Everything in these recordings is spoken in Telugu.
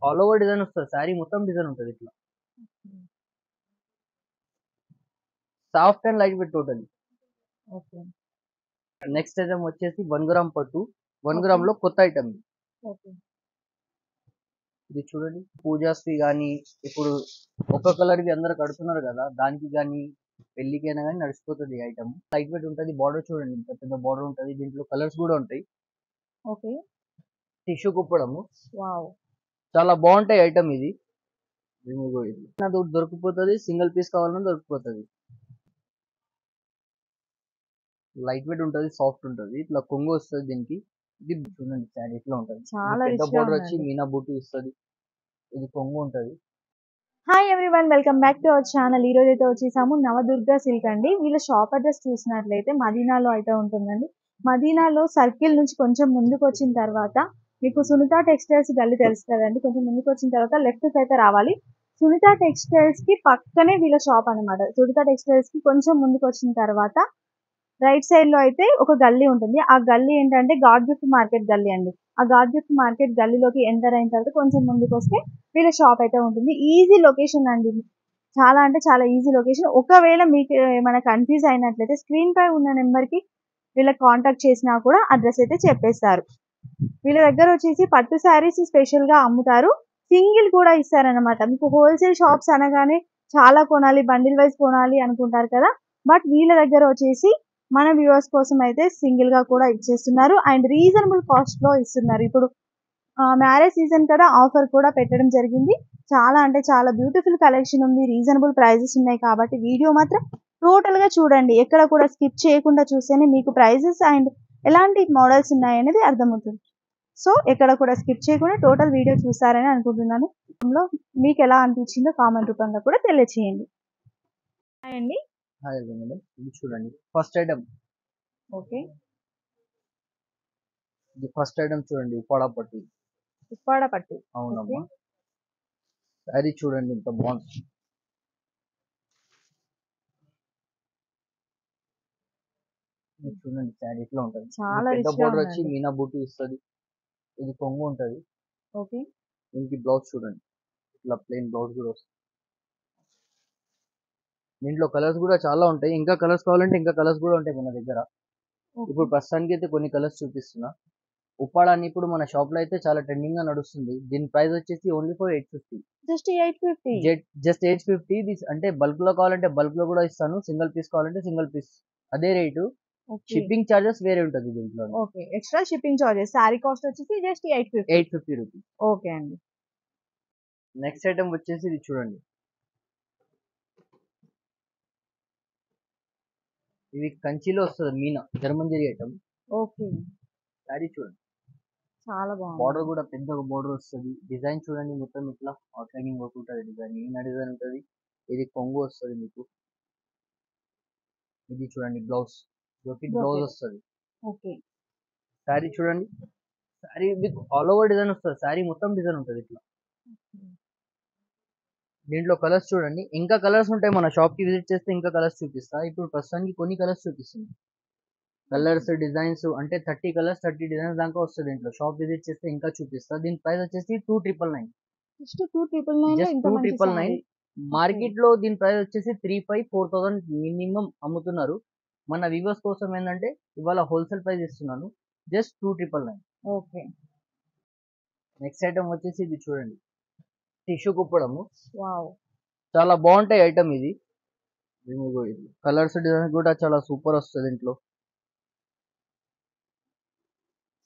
ఆల్ ఓవర్ డిజైన్ వస్తుంది, శారీ మొత్తం డిజైన్ ఉంటుంది ఇట్లా, soft and light weight total. Okay next item వచ్చేసి 1 గ్రామ్ పట్టు, 1 Okay. గ్రామ్ లో కొత్త ఐటమ్. ఓకే ఇది చూడండి, పూజాస్వి కానీ ఇప్పుడు ఒక్క కలర్ కి అందరు కడుతున్నారు కదా, దానికి కానీ పెళ్లికైనా కానీ నడిచిపోతుంది ఈ ఐటమ్. లైట్ వెయిట్ ఉంటుంది, బార్డర్ చూడండి ఇంత పెద్ద బార్డర్ ఉంటుంది, దీంట్లో కలర్స్ కూడా ఉంటాయి. ఓకే టిష్యూ కుప్పడము, వావ్ చాలా బాగుంటాయి ఐటమ్ ఇది. అది దొరికిపోతుంది, సింగిల్ పీస్ కావాలన్నా దొరికిపోతుంది. లైట్ వెయిట్ ఉంటుంది, సాఫ్ట్ ఉంటుంది, ఇట్లా కొంగు వస్తుంది దీనికి. ఇది చూడండి శారీ ఇట్లా ఉంటుంది, చాలా పెద్ద రిచ్ గా బార్డర్ వచ్చి ఉందండి. మీనా బూటీ ఇస్తుంది, ఇది కొంగు ఉంటుంది. Hi everyone, welcome back to our channel. ఈ రోజు అయితే వచ్చేసాము నవదుర్గ సిల్క్ అండి. వీళ్ళ షాప్ అడ్రస్ చూసినట్లయితే మదీనాలో అయితే ఉంటుందండి. మదీనాలో సర్కిల్ నుంచి కొంచెం ముందుకు వచ్చిన తర్వాత మీకు సునీత టెక్స్టైల్స్ గల్లీ తెలుసు కదండి. కొంచెం ముందుకు వచ్చిన తర్వాత లెఫ్ట్ కి అయితే రావాలి. సునీత టెక్స్టైల్స్ కి పక్కనే వీళ్ళ షాప్ అన్నమాట. సునీత టెక్స్టైల్స్ కి కొంచెం ముందుకు వచ్చిన తర్వాత రైట్ సైడ్ లో అయితే ఒక గల్లీ ఉంటుంది. ఆ గల్లీ ఏంటంటే గాడ్ గిఫ్ట్ మార్కెట్ గల్లీ అండి. ఆ గాడ్ గిఫ్ట్ మార్కెట్ గల్లీలోకి ఎంటర్ అయిన తర్వాత కొంచెం ముందుకు వస్తే వీళ్ళ షాప్ అయితే ఉంటుంది. ఈజీ లొకేషన్ అండి, చాలా అంటే చాలా ఈజీ లొకేషన్. ఒకవేళ మీకు ఏమైనా కన్ఫ్యూజ్ అయినట్లయితే స్క్రీన్ పై ఉన్న నెంబర్ కి వీళ్ళకి కాంటాక్ట్ చేసినా కూడా అడ్రస్ అయితే చెప్పేస్తారు. వీళ్ళ దగ్గర వచ్చేసి పట్టు శారీస్ స్పెషల్ గా అమ్ముతారు, సింగిల్ కూడా ఇస్తారనమాట. మీకు హోల్సేల్ షాప్స్ అనగానే చాలా కొనాలి, బండిల్ వైజ్ కొనాలి అనుకుంటారు కదా, బట్ వీళ్ళ దగ్గర వచ్చేసి మన వ్యూవర్స్ కోసం అయితే సింగిల్ గా కూడా ఇచ్చేస్తున్నారు అండ్ రీజనబుల్ కాస్ట్ లో ఇస్తున్నారు. ఇప్పుడు మ్యారేజ్ సీజన్ కదా, ఆఫర్ కూడా పెట్టడం జరిగింది. చాలా అంటే చాలా బ్యూటిఫుల్ కలెక్షన్ ఉంది, రీజనబుల్ ప్రైజెస్ ఉన్నాయి. కాబట్టి వీడియో మాత్రం టోటల్ గా చూడండి, ఎక్కడ కూడా స్కిప్ చేయకుండా చూస్తేనే మీకు ప్రైజెస్ అండ్ ఎలాంటి మోడల్స్ ఉన్నాయనేది అర్థమవుతుంది. సో ఎక్కడ కూడా స్కిప్ చేయకుండా టోటల్ వీడియో చూస్తారని అనుకుంటున్నాను. అందులో మీకు ఎలా అనిపించిందో కామెంట్ రూపంలో కూడా తెలియచేయండి. హాయ్ అండి. హాయ్ మేడం, ఇది చూడండి ఫస్ట్ ఐటమ్. ఓకే ఇది ఫస్ట్ ఐటమ్ చూడండి, ఉప్పాడ పట్టు. ఉప్పాడ పట్టు. అవునమ్మా, శారీ చూడండి ఇంత బాగుంది. ఇది చూడండి శారీ ఇట్లా ఉంటుంది, చాలా పెద్ద రిచ్ గా బార్డర్ వచ్చి ఉందండి. మీనా బూటీ ఇస్తుంది, ఇది కొంగు ఉంటుంది. ఓకే దీనికి బ్లౌజ్ చూడండి, ఇట్లా ప్లెయిన్ బ్లౌజ్ కూడా వస్తుంది. దీంట్లో కలర్స్ కూడా చాలా ఉంటాయి, ఇంకా కలర్స్ కావాలంటే ఇంకా కలర్స్ కూడా ఉంటాయి మన దగ్గర. ఇప్పుడు ప్రస్తుతానికి అయితే కొన్ని కలర్స్ చూపిస్తున్నా. ఉప్పాడాన్ని ఇప్పుడు మన షాప్ లో అయితే చాలా ట్రెండింగ్ గా నడుస్తుంది. దీని ప్రైస్ వచ్చేసి ఓన్లీ ఫర్ 850. జస్ట్ 850. జస్ట్ 850. అంటే బల్క్ లో కావాలంటే బల్క్ లో కూడా ఇస్తాను, సింగిల్ పీస్ కావాలంటే సింగిల్ పీస్ అదే రేటు. ఓకే షిప్పింగ్ చార్జెస్ వేరే ఉంటుంది దీంట్లో. Okay extra shipping charges. Sorry cost వచ్చేసి జస్ట్ 850. 850 రూపీస్. ఓకే అండి. నెక్స్ట్ ఐటమ్ వచ్చేసి ఇది చూడండి, ఇది కంచిలో వస్తుంది, Meena German item. Okay sari చూడండి, చాలా బాగుంది. బార్డర్ కూడా పెద్దగా బార్డర్ వస్తుంది. డిజైన్ చూడండి మొత్తం ఇట్లా అవుట్ లైనింగ్ వర్క్ ఉంటుంది, డిజైన్ మీనా డిజైన్ ఉంటుంది. ఇది కొంగు వస్తుంది మీకు. ఇది చూడండి బ్లౌజ్, బ్లౌజ్ వస్తుంది. ఓకే శారీ చూడండి, శారీ మీకు ఆల్ ఓవర్ డిజైన్ వస్తుంది, శారీ మొత్తం డిజైన్ ఉంటుంది ఇట్లా. దీంట్లో కలర్స్ చూడండి, ఇంకా కలర్స్ ఉంటాయి, మన షాప్ కి విజిట్ చేస్తే ఇంకా కలర్స్ చూపిస్తా. ఇప్పుడు ప్రస్తుతానికి కొన్ని కలర్స్ చూపిస్తుంది. కలర్స్ డిజైన్స్ అంటే 30 కలర్స్ 30 డిజైన్స్ దాకా వస్తుంది దీంట్లో. షాప్ విజిట్ చేస్తే ఇంకా చూపిస్తా. దీని ప్రైస్ వచ్చేసి 2999. జస్ట్ 2999 లో జస్ట్ ఇంత మంచి 2999. సారీ. మార్కెట్ లో దీని ప్రైస్ వచ్చేసి 3500-4000 మినిమం అమ్ముతున్నారు. మన వ్యూవర్స్ కోసం ఏంటంటే ఇవాళ హోల్సేల్ ప్రైస్ ఇస్తున్నాను, జస్ట్ 2999. ఓకే నెక్స్ట్ ఐటమ్ వచ్చేసి ఇది చూడండి, టిష్యూ కుప్పడము, వావ్ చాలా బాగుంటాయి ఐటమ్ ఇది. కలర్స్ డిజైన్ కూడా చాలా సూపర్ వస్తుంది ఇంట్లో.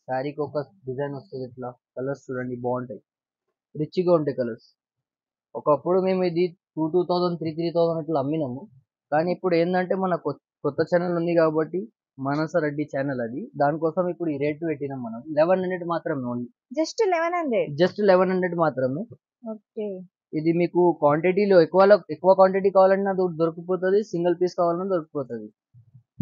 శారీకి ఒక డిజైన్ వస్తుంది ఇట్లా, కలర్స్ చూడండి బాగుంటాయి, రిచ్గా ఉంటాయి కలర్స్. ఒకప్పుడు మేము ఇది 2000 3000 అట్లా అమ్మినాము, కానీ ఇప్పుడు ఏంటంటే మన కొత్త ఛానల్ ఉంది కాబట్టి మనస రెడ్డి ఛానల్ అది, దానికోసం ఇప్పుడు ఈ రేట్ పెట్టినాం మనం. 1100 మాత్రమే ఓన్లీ, జస్ట్ 1100. జస్ట్ 1100 మాత్రమే. ఓకే ఇది మీకు క్వాంటిటీలో ఎక్కువ క్వాంటిటీ కావాలన్నా దొరికిపోతుంది, సింగిల్ పీస్ కావాలన్నా దొరికిపోతుంది.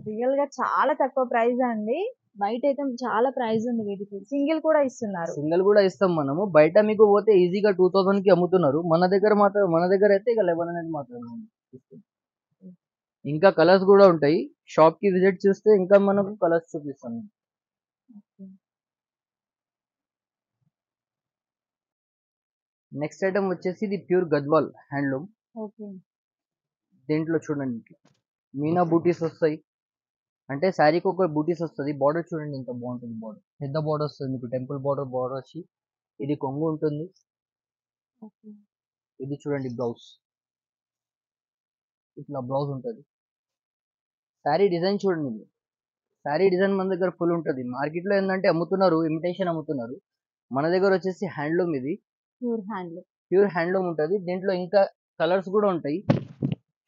రియల్ గా చాలా తక్కువ ప్రైస్ అండి. బయట అయితే చాలా ప్రైస్ ఉంది వీటికి, సింగిల్ కూడా ఇస్తున్నారు. సింగిల్ కూడా ఇస్తాం మనము. బయట మీకు పోతే ఈజీగా 2000 కి అమ్ముతున్నారు, మన దగ్గర అయితే ఇక 1100 మాత్రమే ఇస్తాం. ఇంకా కలర్స్ కూడా ఉంటాయి, షాప్ కి విజిట్ చేస్తే ఇంకా మనకు కలర్స్ చూపిస్తాను. నెక్స్ట్ ఐటమ్ వచ్చేసి ఇది ప్యూర్ గద్వాల్ హ్యాండ్లూమ్. ఓకే. దీంట్లో చూడండి ఇట్లా మీనా బూటీస్ వస్తాయి, అంటే శారీకి ఒక బూటీస్ వస్తుంది. బార్డర్ చూడండి ఎంత బాగుంటుంది, బార్డర్ పెద్ద బార్డర్ వస్తుంది మీకు, టెంపుల్ బార్డర్ వచ్చి ఇది కొంగు ఉంటుంది. ఓకే. ఇది చూడండి బ్లౌజ్, ఇట్లా బ్లౌజ్ ఉంటుంది. శారీ డిజైన్ చూడండి ఇది. శారీ డిజైన్ మన దగ్గర ఫుల్ ఉంటుంది. మార్కెట్లో ఏంటంటే అమ్ముతున్నారు, ఇమిటేషన్ అమ్ముతున్నారు. మన దగ్గర వచ్చేసి హ్యాండ్లూమ్, ఇది ప్యూర్ హ్యాండ్లూమ్ ఉంటుంది. దీంట్లో ఇంకా కలర్స్ కూడా ఉంటాయి.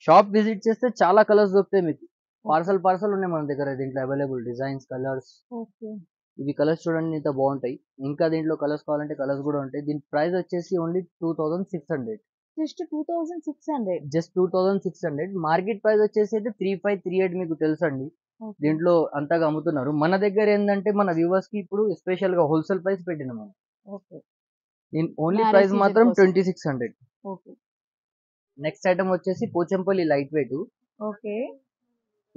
షాప్ విజిట్ చేస్తే చాలా కలర్స్ దొరుకుతాయి మీకు. పార్సల్ ఉన్నాయి మన దగ్గర దీంట్లో అవైలబుల్, డిజైన్స్, కలర్స్. ఓకే. ఇవి కలర్స్ చూడండి ఇంత బాగుంటాయి. ఇంకా దీంట్లో కలర్స్ కావాలంటే కలర్స్ కూడా ఉంటాయి. దీని ప్రైస్ వచ్చేసి only 2600. Just 2600. Just 2600. Market price వచ్చేసి అయితే 3538 మీకు తెలుసండి. దీంట్లో అంతగా అమ్ముతున్నారు. మన దగ్గర ఏంటంటే మన వ్యూవర్స్ కి ఇప్పుడు స్పెషల్ గా హోల్సేల్ ప్రైస్ పెట్టినాం మనం. Okay. Only Marriage price season మాత్రం కోసం. 2600. ఓకే. నెక్స్ట్ ఐటమ్ వచ్చేసి పోచంపల్లి లైట్ వెయిట్. ఓకే.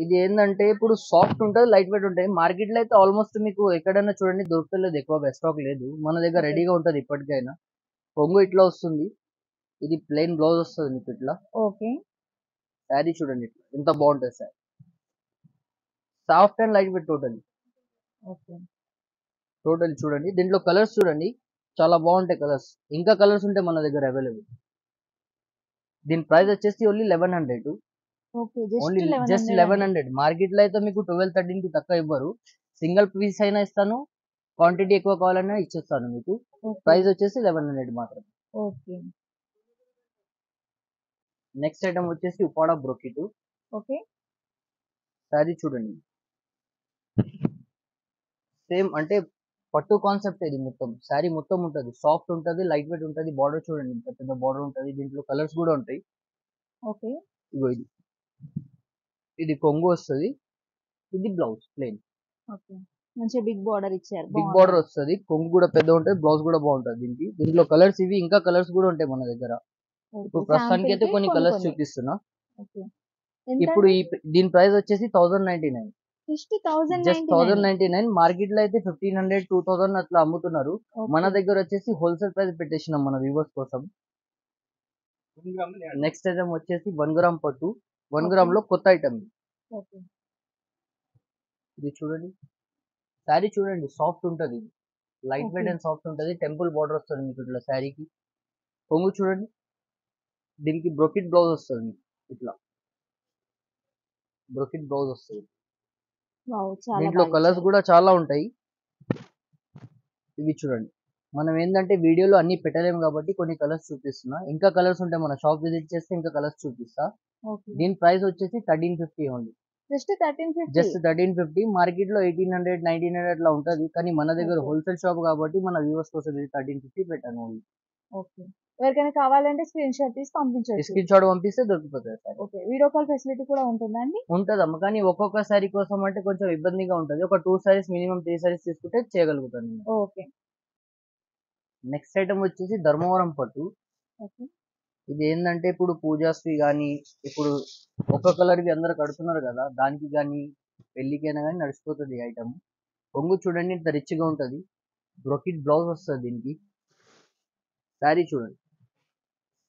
ఇది ఏంటంటే ఇప్పుడు సాఫ్ట్ ఉంటుంది, లైట్ వెయిట్ ఉంటుంది. మార్కెట్ లో అయితే ఆల్మోస్ట్ మీకు ఎక్కడైనా చూడండి దొరుకుతలేదు, ఎక్కువ స్టాక్ లేదు. మన దగ్గర Okay. రెడీగా ఉంటుంది ఇప్పటికైనా. కొంగు ఇట్లా వస్తుంది, ఇది ప్లెయిన్ బ్లౌజ్ వస్తుంది మీకు ఇట్లా. ఓకే. శారీ చూడండి ఇట్లా ఎంత బాగుంటుంది sari, soft and light weight okay. Total చూడండి. దీంట్లో కలర్స్ చూడండి చాలా బాగుంటాయి కలర్స్. ఇంకా కలర్స్ ఉంటే మన దగ్గర అవైలబుల్. దీని ప్రైస్ వచ్చేసి only 1100. Okay. Only just just 1100. Market లో అయితే మీకు 12-13 కి తక్కువ ఇవ్వరు. సింగిల్ పీస్ అయినా ఇస్తాను, క్వాంటిటీ ఎక్కువ కావాలన్నా ఇచ్చేస్తాను మీకు. ప్రైస్ వచ్చేసి 1100 మాత్రం. ఓకే. నెక్స్ట్ ఐటమ్ వచ్చేసి ఉపాడా బ్రోకెట్. ఓకే. శారీ చూడండి సేమ్ అంటే పట్టు కాన్సెప్ట్ ఇది. మొత్తం శారీ మొత్తం ఉంటుంది, సాఫ్ట్ ఉంటుంది, లైట్ వెయిట్ ఉంటుంది. బార్డర్ చూడండి ఇంత పెద్ద బార్డర్ ఉంటుంది. దీంట్లో కలర్స్ కూడా ఉంటాయి. ఓకే. ఇగో ఇది కొంగు వస్తుంది, ఇది బ్లౌజ్ ప్లెయిన్. ఓకే. మంచి బిగ్ బార్డర్ ఇచ్చారు. బిగ్ బార్డర్ వస్తుంది, కొంగు కూడా పెద్ద ఉంటుంది, బ్లౌజ్ కూడా బాగుంటుంది దీనికి. దీంట్లో కలర్స్ ఇవి, ఇంకా కలర్స్ కూడా ఉంటాయి మన దగ్గర. ఇప్పుడు ప్రస్తుతానికి అయితే కొన్ని కలర్స్ చూపిస్తున్నా. ఓకే. ఇప్పుడు దీని ప్రైస్ వచ్చేసి 1099. Just just 1099. మార్కెట్ లో అయితే 1500, 2000 అట్లా అమ్ముతున్నారు. మన దగ్గర వచ్చేసి హోల్సేల్ ప్రైస్ పెట్టేసినాం మన వ్యూవర్స్ కోసం. నెక్స్ట్ ఐటమ్ వచ్చేసి 1 గ్రామ్ పట్టు. 1 గ్రామ్ లో కొత్త ఐటమ్ ఓకే. ఇది చూడండి. శారీ చూడండి సాఫ్ట్ ఉంటుంది, light weight Okay. And soft ఉంటుంది. టెంపుల్ బార్డర్ వస్తుంది మీకు ఇట్లా శారీకి. కొంగు చూడండి, దీనికి బ్రోకెట్ బ్లౌజ్ వస్తుంది మీకు ఇట్లా, బ్రోకెట్ బ్లౌజ్ వస్తుంది. వావ్, చాలా దీంట్లో బాగా కలర్స్ ఇచ్చారు. కూడా చాలా ఉంటాయి. ఇవి చూడండి. మనం ఏంటంటే వీడియోలో అన్ని పెట్టలేము కాబట్టి కొన్ని కలర్స్ చూపిస్తున్నా. ఇంకా కలర్స్ ఉంటాయి, మన షాప్ విజిట్ చేస్తే ఇంకా కలర్స్ చూపిస్తా. ఓకే. దీని ప్రైస్ వచ్చేసి 1350 ఓన్లీ. జస్ట్ 1350. జస్ట్ 1350. మార్కెట్ లో 1800, 1900 అట్లా ఉంటది. కానీ మన దగ్గర Okay. హోల్సేల్ షాప్ కాబట్టి మన వ్యూవర్స్ కోసం ఇది 1350 పెట్టాను ఓన్లీ. ఓకే. ఎవరికైనా కావాలంటే స్క్రీన్ షాట్ తీసి పంపించవచ్చు. స్క్రీన్ షాట్ పంపిస్తే దొరికిపోతుంది sir. Okay. Video call facility కూడా ఉంటుందా అండి? ఉంటదమ్మ, కానీ ఒక్కొక్క సారీ కోసం అంటే కొంచెం ఇబ్బందిగా ఉంటది. ఒక 2 సారీస్ మినిమం 3 సారీస్ తీసుకుంటే చేయగలుగుతాను నేను. ఓకే. నెక్స్ట్ ఐటమ్ వచ్చేసి ధర్మవరం పట్టు. ఓకే. ఇది ఏంటంటే ఇప్పుడు పూజాస్వి కానీ, ఇప్పుడు ఒక్క కలర్ కి అందరు కడుతున్నారు కదా, దానికి కానీ పెళ్లికైనా కానీ నడిచిపోతుంది ఈ ఐటమ్. కొంగు చూడండి ఇంత రిచ్ గా ఉంటది, బ్రోకెట్ బ్లౌజ్ వస్తుంది దీనికి. శారీ చూడండి,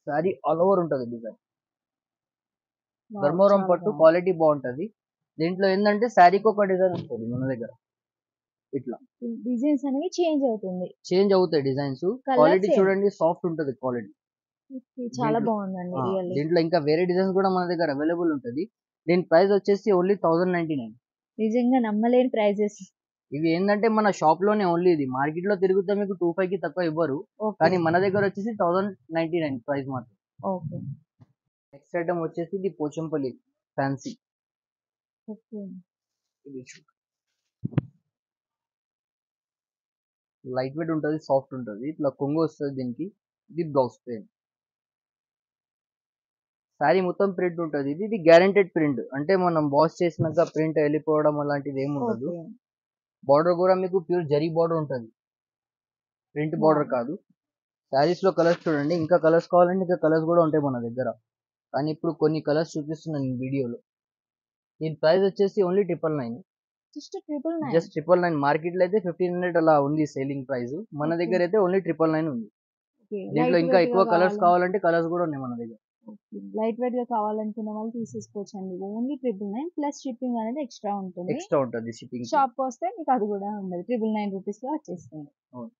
శారీ ఆల్ ఓవర్ ఉంటుంది డిజైన్. వావ్, ధర్మవరం చాలా పట్టు బాగుంది. క్వాలిటీ బాగుంటది. దీంట్లో ఏంటంటే శారీకి ఒక డిజైన్ వస్తుంది మన దగ్గర ఇట్లా. డిజైన్స్ అనేవి చేంజ్ అవుతుంది. చేంజ్ అవుతాయి డిజైన్స్. Colour quality same. చూడండి సాఫ్ట్ ఉంటది క్వాలిటీ. ఓకే, చాలా దీంట్లో- బాగుందండి రియల్లీ. దీంట్లో ఇంకా వేరే డిజైన్స్ కూడా మన దగ్గర అవైలబుల్ ఉంటది. దీని ప్రైస్ వచ్చేసి ఓన్లీ 1099. నిజంగా నమ్మలేని ప్రైజెస్. ఇవి ఏంటంటే మన షాప్ లోనే ఓన్లీ, ఇది మార్కెట్ లో తిరుగుతే మీకు 25 కి తక్కువ ఇవ్వరు. కానీ మన దగ్గర వచ్చేసి 1099 ప్రైస్ మాత్రం. ఓకే. నెక్స్ట్ ఐటమ్ వచ్చేసి ఇది పోచంపల్లి ఫ్యాన్సీ. ఓకే. ఇది లైట్ వెయిట్ ఉంటుంది, సాఫ్ట్ ఉంటుంది. ఇట్లా కొంగు వస్తుంది దీనికి. ఇది బ్లౌజ్ ప్లేన్. శారీ మొత్తం ప్రింట్ ఉంటుంది. ఇది గ్యారెంటెడ్ ప్రింట్, అంటే మనం వాష్ చేసినాక ప్రింట్ వెళ్ళిపోవడం అలాంటిది ఏమి ఉండదు. ఓకే. బార్డర్ కూడా మీకు ప్యూర్ జరీ బార్డర్ ఉంటుంది, ప్రింట్ బార్డర్ కాదు. శారీస్ లో కలర్స్ చూడండి, ఇంకా కలర్స్ కావాలంటే ఇంకా కలర్స్ కూడా ఉంటాయి మన దగ్గర. కానీ ఇప్పుడు కొన్ని కలర్స్ చూపిస్తున్నాను నేను వీడియోలో. దీని ప్రైస్ వచ్చేసి ఓన్లీ 999. జస్ట్ 999. జస్ట్ 999. మార్కెట్ లో అయితే 1500 అలా ఉంది సేలింగ్ ప్రైస్. మన Okay. దగ్గర అయితే ఓన్లీ 999 ఉంది. ఓకే. దీంట్లో లైట్ ఇంకా వెయిట్ ఎక్కువ గా కలర్స్ కావాలంటే కావాలంటే కలర్స్ కూడా ఉన్నాయి మన దగ్గర. లైట్ వెయిట్ గా కావాలనుకున్న వాళ్ళు తీసేసుకోవచ్చండి. ఓన్లీ 999 ప్లస్ షిప్పింగ్ అనేది ఎక్స్ట్రా ఉంటుంది. ఎక్స్ట్రా ఉంటుంది షిప్పింగ్. షాప్కి వస్తే మీకు అది కూడా ఉండదు. 999 రూపీస్ లో వచ్చేస్తుంది. అవును.